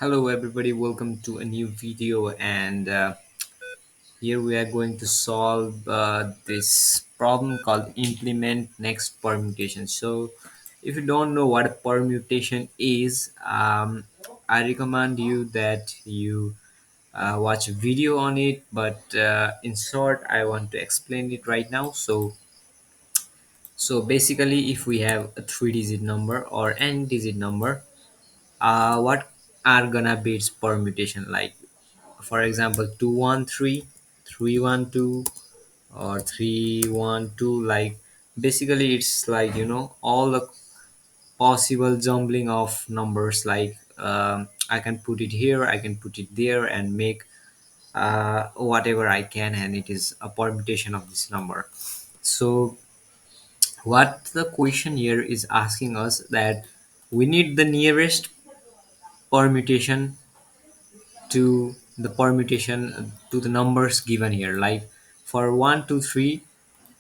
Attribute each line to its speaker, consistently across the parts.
Speaker 1: Hello everybody, welcome to a new video and here we are going to solve this problem called implement next permutation. So if you don't know what a permutation is, I recommend you that you watch a video on it, but in short I want to explain it right now. So basically if we have a three digit number or n digit number, what are gonna be its permutation, like for example 213, 312, or 312. Like basically it's like all the possible jumbling of numbers, like I can put it here, I can put it there and make whatever I can, and it is a permutation of this number. So what the question here is asking us that we need the nearest permutation to the numbers given here. Like for 1 2 3,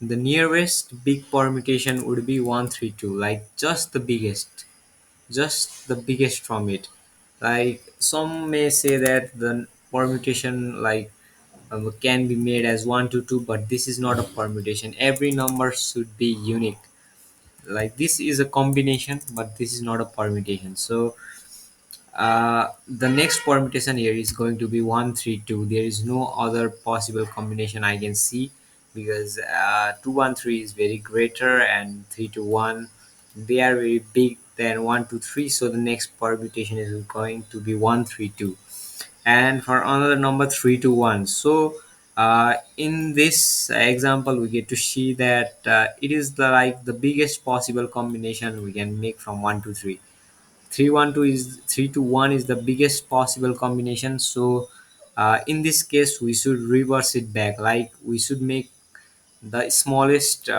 Speaker 1: the nearest big permutation would be 1 3 2, like just the biggest from it. Like some may say that the permutation like can be made as 1 to 2, but this is not a permutation. Every number should be unique. Like this is a combination, but this is not a permutation. So the next permutation here is going to be 1 3 2. There is no other possible combination I can see, because 2 1 3 is very greater and 3 2 1, they are very big than 1 2 3. So the next permutation is going to be 1 3 2. And for another number 3 2 1. So in this example we get to see that it is the like the biggest possible combination we can make from 1 2 3. 3 1 2 is 3 2 1 is the biggest possible combination. So in this case we should reverse it back, like we should make the smallest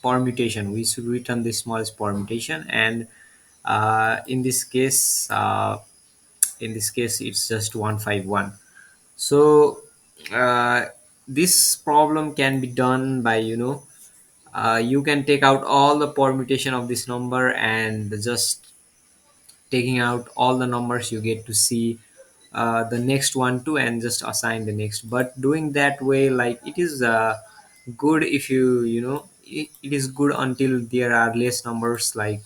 Speaker 1: permutation, we should return the smallest permutation. And in this case it's just 151. So uh, this problem can be done by you can take out all the permutation of this number and just taking out all the numbers you get to see the next one too, and just assign the next. But doing that way, like it is good if it is good until there are less numbers, like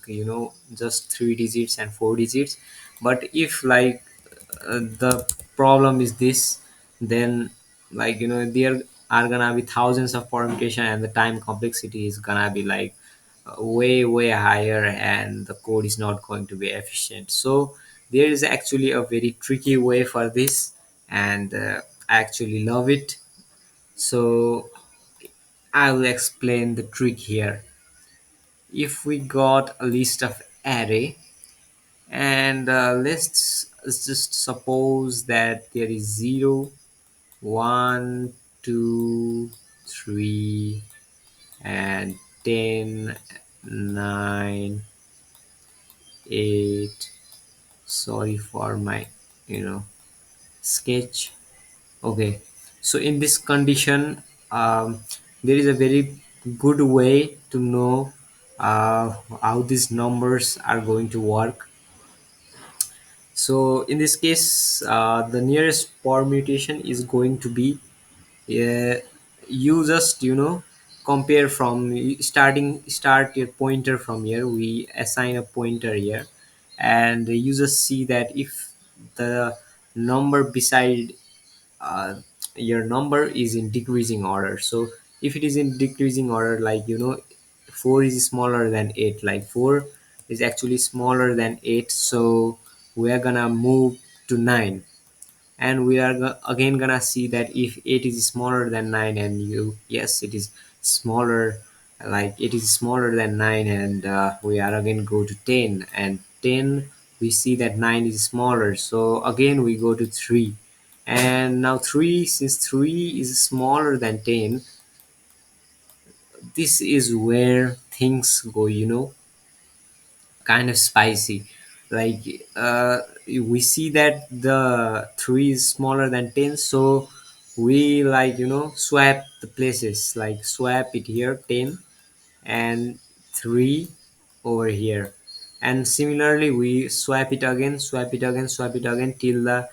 Speaker 1: just three digits and four digits. But if like the problem is this, then like there are gonna be thousands of permutation and the time complexity is gonna be like way higher, and the code is not going to be efficient. So there is actually a very tricky way for this, and I actually love it. So I will explain the trick here. If we got a list of array, and let's just suppose that there is 0 1 2 3 and 10 9 8. Sorry for my you know sketch. Okay, so in this condition, there is a very good way to know how these numbers are going to work. So in this case, the nearest permutation is going to be, uh, you just compare from start your pointer from here. We assign a pointer here, and you just see that if the number beside uh, your number is in decreasing order. So if it is in decreasing order, like 4 is smaller than 8, like 4 is actually smaller than 8, so we are gonna move to 9. And we are again gonna see that if 8 is smaller than 9, and you yes it is smaller, like it is smaller than 9, and we are again go to 10, and 10 we see that 9 is smaller, so again we go to 3. And now 3, since 3 is smaller than 10, this is where things go kind of spicy. Like we see that the 3 is smaller than 10, so we like swap the places, like swap it here 10 and 3 over here. And similarly we swap it again, swap it again, swap it again till the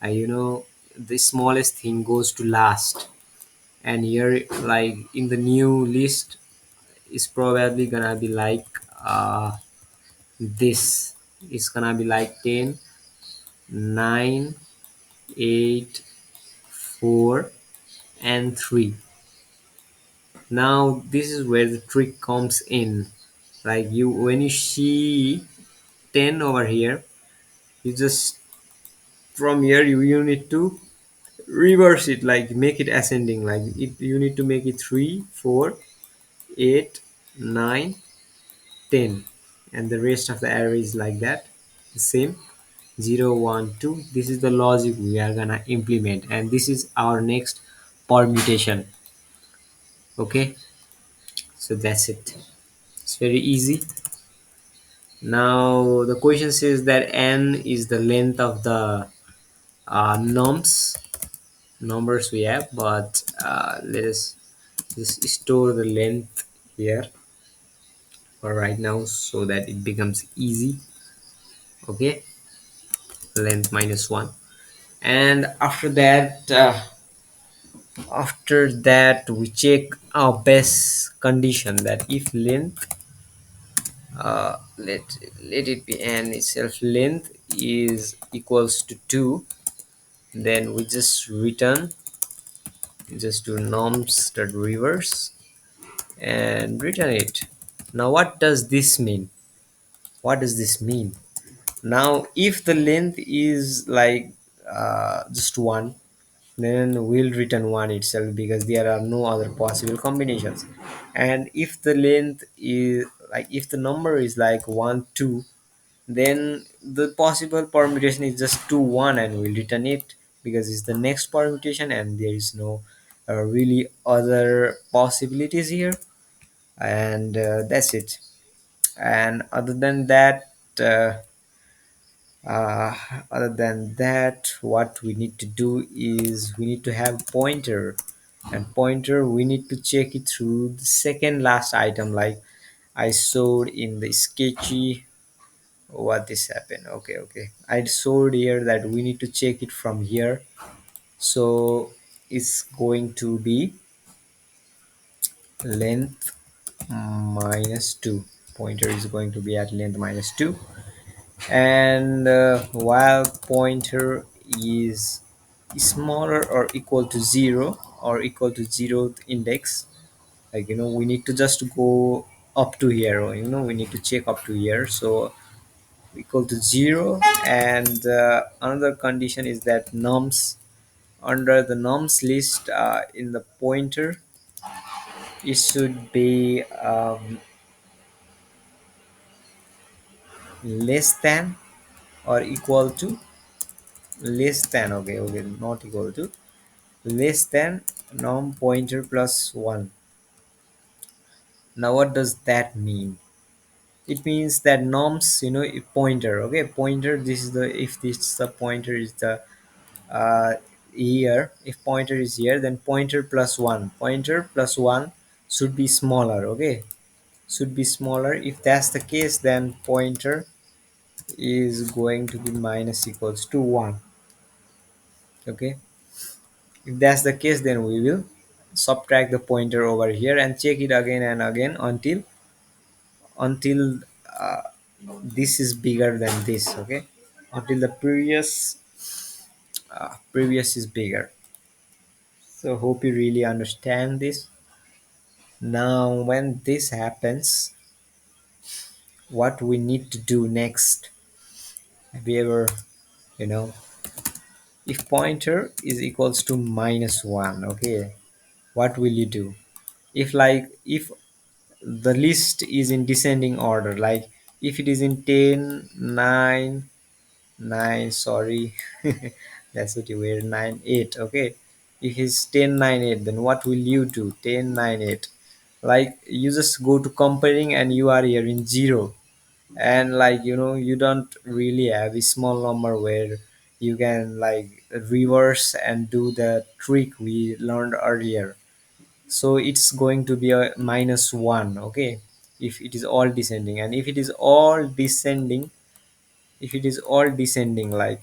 Speaker 1: the smallest thing goes to last. And here, like in the new list, is probably gonna be like this. It's gonna be like 10, 9, 8, 4, and 3. Now this is where the trick comes in. Like you, when you see 10 over here, you just, from here you need to reverse it, like make it ascending, like you need to make it 3, 4, 8, 9, 10, and the rest of the array is like that, the same. 0, 1, 2. This is the logic we are gonna implement, and this is our next permutation. Okay, so that's it. It's very easy. Now the question says that n is the length of the nums numbers we have, but let us just store the length here for right now so that it becomes easy. Okay, length minus 1. And after that we check our best condition, that if length, let it be n itself, length is equals to 2, then we just do noms dot reverse and return it. Now what does this mean? What does this mean? Now if the length is like just 1, then we'll return 1 itself, because there are no other possible combinations. And if the length is like, if the number is like 1, 2, then the possible permutation is just 2, 1, and we'll return it, because it's the next permutation and there is no really other possibilities here. And that's it. And uh, uh, other than that, what we need to do is we need to have pointer. And pointer, we need to check it through the second last item, like I showed in the sketchy. What this happened? Okay, I showed here that we need to check it from here. So it's going to be length minus 2. Pointer is going to be at length minus 2. And while pointer is smaller or equal to 0, or equal to 0th index, like we need to just go up to here, or we need to check up to here. So equal to 0. And another condition is that nums, under the nums list, in the pointer, it should be less than or equal to, less than, okay, not equal to, less than num pointer plus 1. Now what does that mean? It means that nums, if pointer, okay, pointer, this is the, if this the pointer is the uh, here, if pointer is here, then pointer plus 1, pointer plus 1 should be smaller, okay, should be smaller. If that's the case, then pointer is going to be minus equals to 1. Okay, if that's the case, then we will subtract the pointer over here and check it again and again until uh, this is bigger than this. Okay, until the previous is bigger. So hope you really understand this. Now when this happens, what we need to do next? Have you ever, you know if pointer is equals to minus 1, okay, what will you do? If the list is in descending order, like if it is in 10, 9, 9, sorry, that's what you were, 9, 8, okay, if it's 10, 9, 8, then what will you do? 10, 9, 8, like you just go to comparing and you are here in 0. And like you don't really have a small number where you can like reverse and do the trick we learned earlier. So it's going to be a minus 1, okay. if it is all descending. And if it is all descending, if it is all descending, like,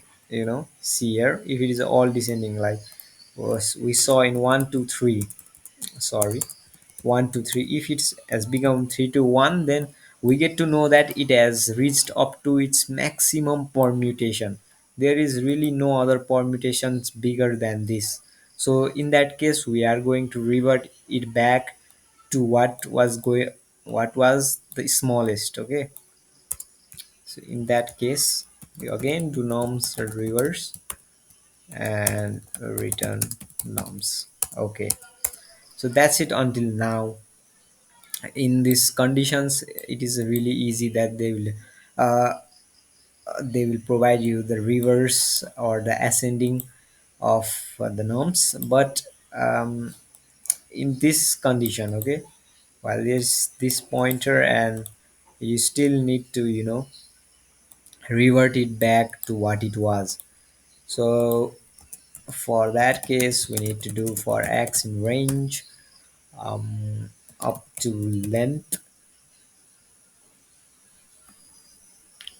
Speaker 1: see here, if it is all descending, like was we saw in 1 2 3, sorry, 1 2 3, if it has become 3 to 1, then we get to know that it has reached up to its maximum permutation. There is really no other permutations bigger than this. So in that case, we are going to revert it back to what was the smallest. Okay, so in that case, we again do norms reverse and return norms. Okay, so that's it until now. In these conditions, it is really easy that uh, they will provide you the reverse or the ascending of the norms. But in this condition, okay, while there's this pointer, and you still need to revert it back to what it was. So for that case, we need to do for x in range, up to length,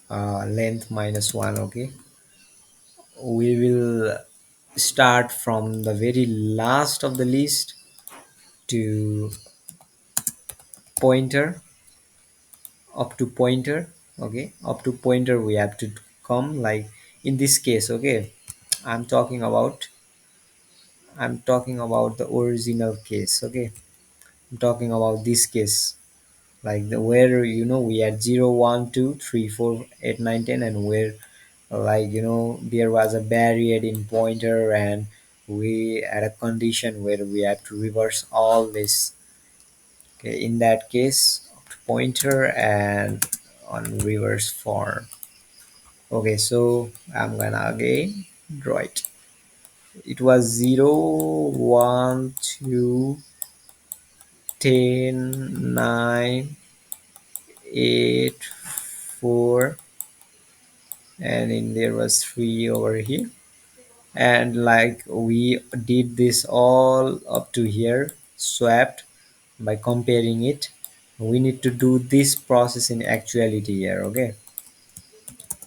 Speaker 1: length minus 1. Okay, we will start from the very last of the list to pointer, up to pointer. Okay, up to pointer we have to come, like in this case. Okay, i'm talking about I'm talking about the original case. Okay, I'm talking about this case, like the where we had 0 1 2 3 4 8 9 10, and where, like, there was a barrier in pointer, and we had a condition where we have to reverse all this. Okay, in that case, pointer and on reverse form. Okay, so I'm gonna again draw it. It was 0 1 2 10 9 8 4, and then there was 3 over here. And like we did this all up to here, swapped by comparing it. We need to do this process in actuality here. Okay,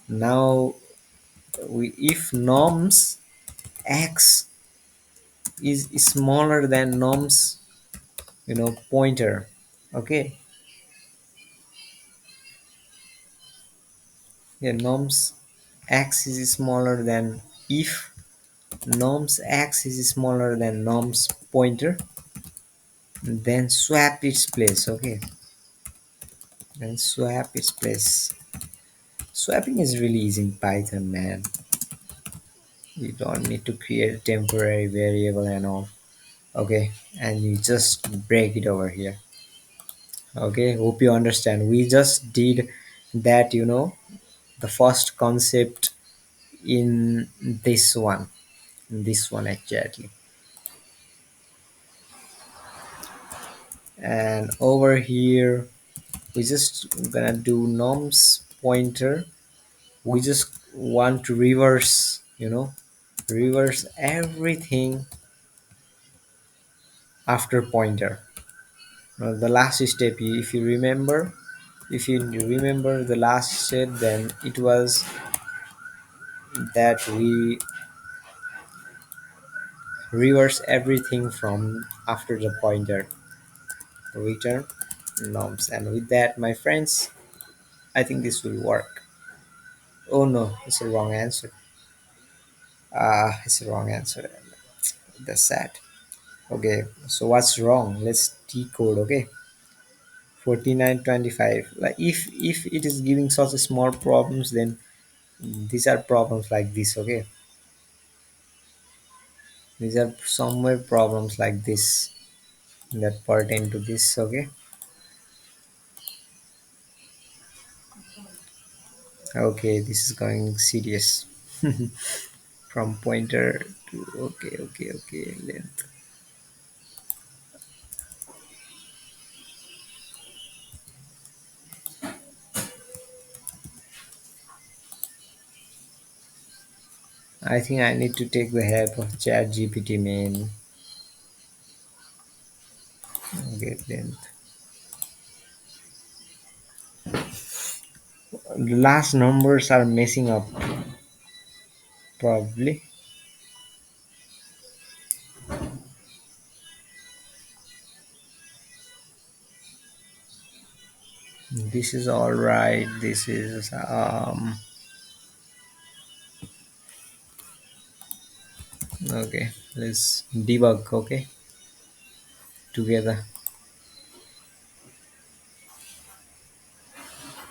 Speaker 1: now if norms x is smaller than norms pointer. Okay, yeah, norms x is smaller than, if norms x is smaller than norms pointer, then swap its place. Okay, then swap its place. Swapping is really easy in Python, man. You don't need to create a temporary variable and all. Okay, and you just break it over here. Okay, hope you understand. We just did that, the first concept in this one exactly. And over here, we just gonna do norms pointer. We just want to reverse everything after pointer. The last step, if you remember the last step, then it was that we reverse everything from after the pointer, return norms. And with that, my friends, I think this will work. Oh no, it's a wrong answer. It's a wrong answer. That's sad. Okay, so what's wrong? Let's decode. Okay, 4925. Like if it is giving such a small problems, then these are problems like this. Okay, these are somewhere problems like this that pertain to this. Okay, okay, this is going serious. From pointer to, okay, length. I think I need to take the help of chat GPT, man. Okay, length. The last numbers are messing up, probably. This is all right. This is okay. Let's debug. Okay, together.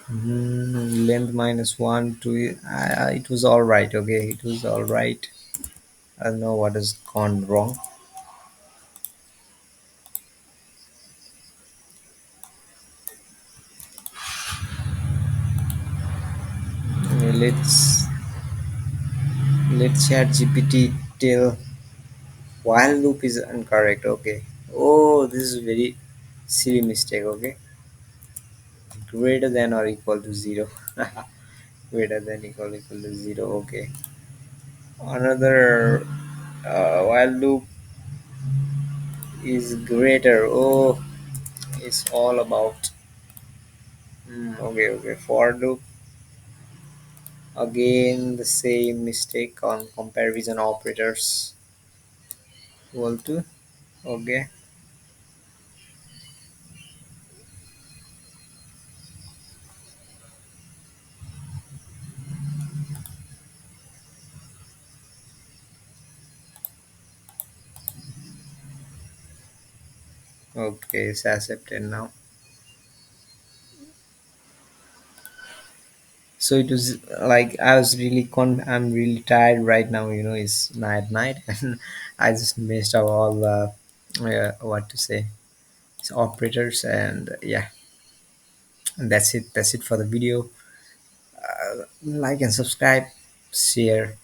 Speaker 1: Length minus one, two. It was all right. Okay, it was all right. I don't know what has gone wrong. Let's chat GPT tell while loop is incorrect. Okay. Oh, this is very silly mistake. Okay, greater than or equal to zero. Greater than equal to zero. Okay. Another while loop is greater. Oh, it's all about. Okay, okay. For loop, again the same mistake on comparison operators. Equal to. Okay. Okay, it's accepted now. So it was like I was really I'm really tired right now. It's night, and I just messed up all the what to say. It's operators, and yeah, and that's it. That's it for the video. Like and subscribe, share.